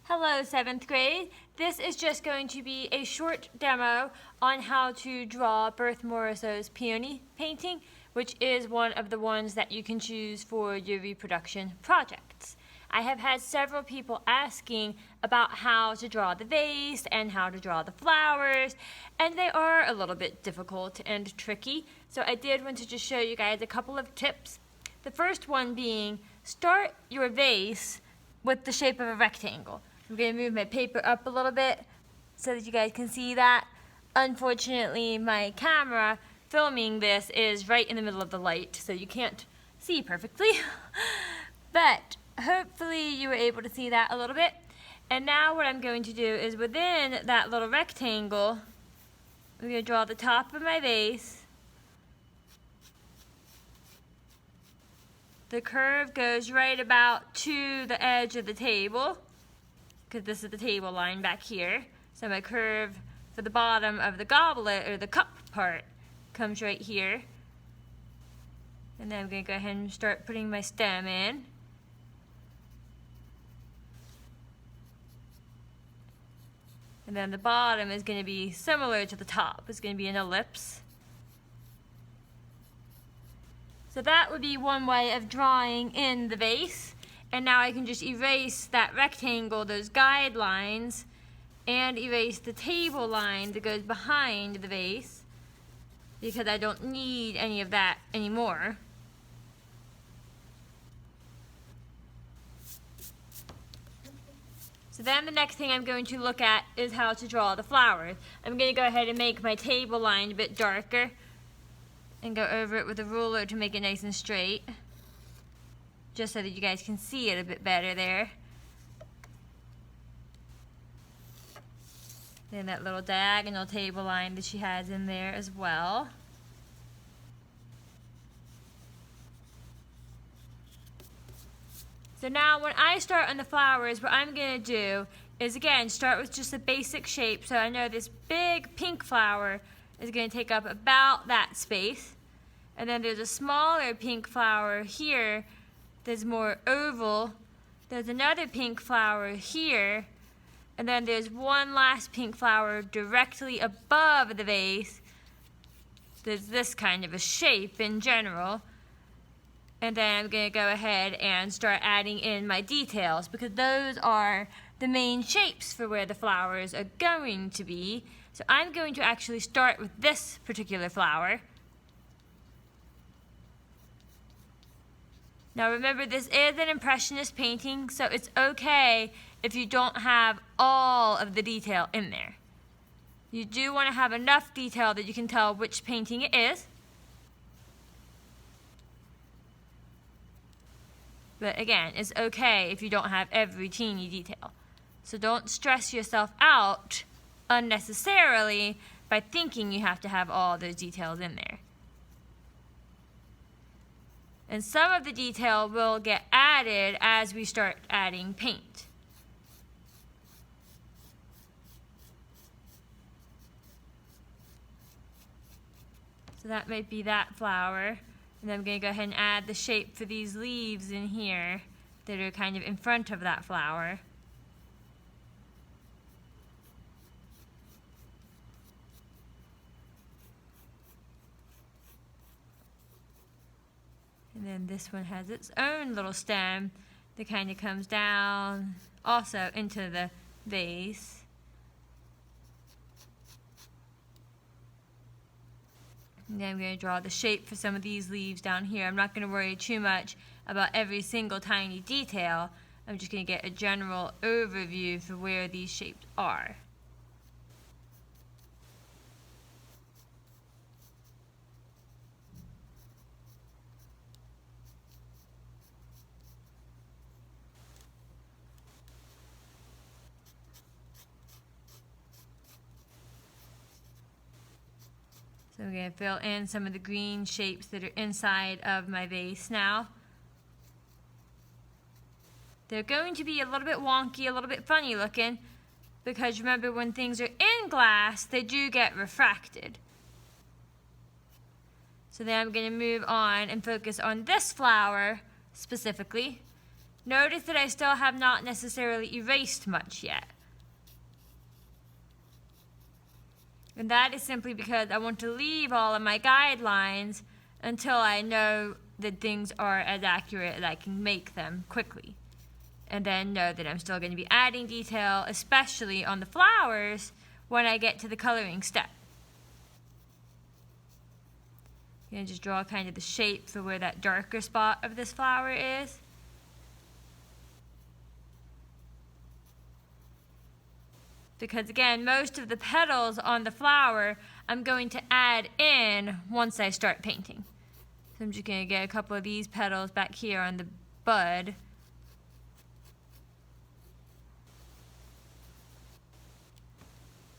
Hello, 7th grade. This is just going to be a short demo on how to draw Berthe Morisot's Peony painting, which is one of the ones that you can choose for your reproduction projects. I have had several people asking about how to draw the vase and how to draw the flowers, and they are a little bit difficult and tricky, so I did want to just show you guys a couple of tips. The first one being, start your vase with the shape of a rectangle. I'm going to move my paper up a little bit so that you guys can see that. Unfortunately, my camera filming this is right in the middle of the light, so you can't see perfectly. But hopefully you were able to see that a little bit. And now what I'm going to do is within that little rectangle, I'm going to draw the top of my vase. The curve goes right about to the edge of the table, because this is the table line back here. So my curve for the bottom of the goblet, or the cup part, comes right here. And then I'm going to go ahead and start putting my stem in. And then the bottom is going to be similar to the top. It's going to be an ellipse. So that would be one way of drawing in the vase. And now I can just erase that rectangle, those guidelines, and erase the table line that goes behind the vase, because I don't need any of that anymore. So then the next thing I'm going to look at is how to draw the flowers. I'm going to go ahead and make my table line a bit darker and go over it with a ruler to make it nice and straight, just so that you guys can see it a bit better there. Then that little diagonal table line that she has in there as well. So now when I start on the flowers, what I'm going to do is, again, start with just a basic shape. So I know this big pink flower is going to take up about that space. And then there's a smaller pink flower here that's more oval. There's another pink flower here. And then there's one last pink flower directly above the vase. There's this kind of a shape in general. And then I'm going to go ahead and start adding in my details, because those are the main shapes for where the flowers are going to be. So I'm going to actually start with this particular flower. Now remember, this is an Impressionist painting, so it's okay if you don't have all of the detail in there. You do want to have enough detail that you can tell which painting it is. But again, it's okay if you don't have every teeny detail. So don't stress yourself out unnecessarily by thinking you have to have all those details in there. And some of the detail will get added as we start adding paint. So that might be that flower. And then I'm going to go ahead and add the shape for these leaves in here that are kind of in front of that flower. And then this one has its own little stem that kind of comes down also into the vase. And then I'm going to draw the shape for some of these leaves down here. I'm not going to worry too much about every single tiny detail. I'm just going to get a general overview for where these shapes are. So I'm going to fill in some of the green shapes that are inside of my vase now. They're going to be a little bit wonky, a little bit funny looking, because remember, when things are in glass, they do get refracted. So then I'm going to move on and focus on this flower specifically. Notice that I still have not necessarily erased much yet. And that is simply because I want to leave all of my guidelines until I know that things are as accurate as I can make them quickly. And then know that I'm still going to be adding detail, especially on the flowers, when I get to the coloring step. I'm going to just draw kind of the shape for where that darker spot of this flower is. Because again, most of the petals on the flower I'm going to add in once I start painting. So I'm just going to get a couple of these petals back here on the bud.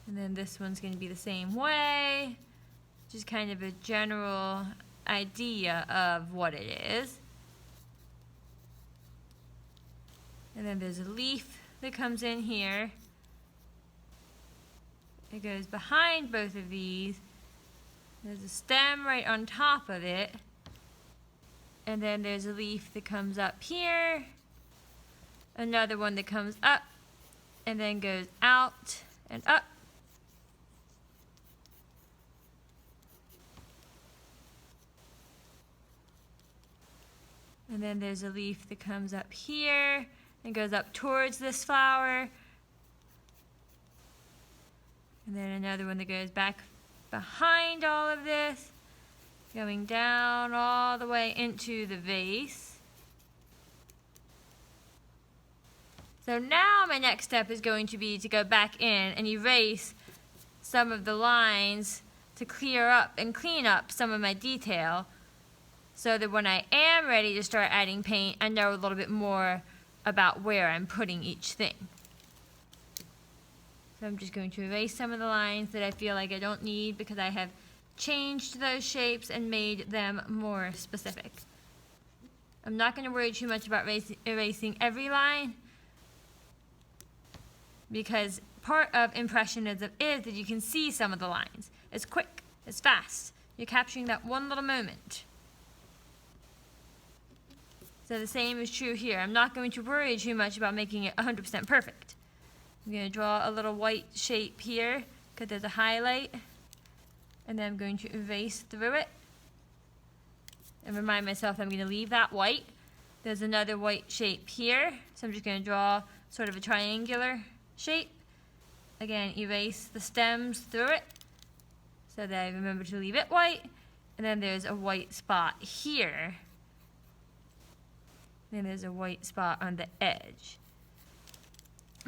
And then this one's going to be the same way. Just kind of a general idea of what it is. And then there's a leaf that comes in here. It goes behind both of these. There's a stem right on top of it. And then there's a leaf that comes up here. Another one that comes up and then goes out and up. And then there's a leaf that comes up here and goes up towards this flower. And then another one that goes back behind all of this, going down all the way into the vase. So now my next step is going to be to go back in and erase some of the lines to clear up and clean up some of my detail, so that when I am ready to start adding paint, I know a little bit more about where I'm putting each thing. So I'm just going to erase some of the lines that I feel like I don't need because I have changed those shapes and made them more specific. I'm not going to worry too much about erasing every line, because part of Impressionism is that you can see some of the lines. It's quick, it's fast. You're capturing that one little moment. So the same is true here. I'm not going to worry too much about making it 100% perfect. I'm going to draw a little white shape here because there's a highlight, and then I'm going to erase through it and remind myself I'm going to leave that white. There's another white shape here, so I'm just going to draw sort of a triangular shape. Again, erase the stems through it so that I remember to leave it white. And then there's a white spot here. Then there's a white spot on the edge.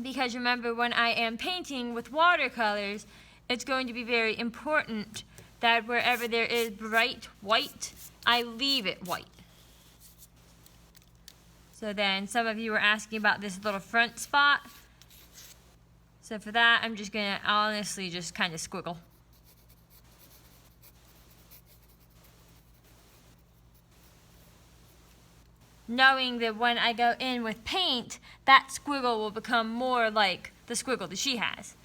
Because remember, when I am painting with watercolors, it's going to be very important that wherever there is bright white, I leave it white. So then some of you were asking about this little front spot. So for that, I'm just going to honestly just kind of squiggle. Knowing that when I go in with paint, that squiggle will become more like the squiggle that she has.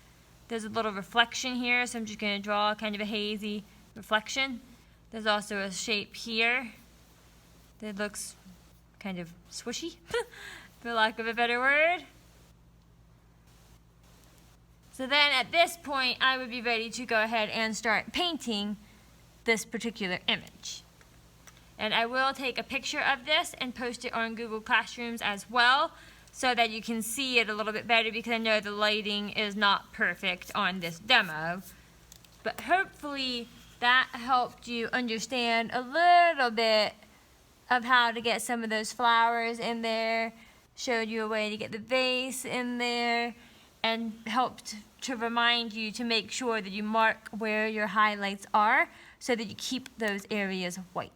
There's a little reflection here, so I'm just going to draw kind of a hazy reflection. There's also a shape here that looks kind of swishy, for lack of a better word. So then at this point, I would be ready to go ahead and start painting this particular image. And I will take a picture of this and post it on Google Classrooms as well, so that you can see it a little bit better, because I know the lighting is not perfect on this demo. But hopefully that helped you understand a little bit of how to get some of those flowers in there, showed you a way to get the vase in there, and helped to remind you to make sure that you mark where your highlights are so that you keep those areas white.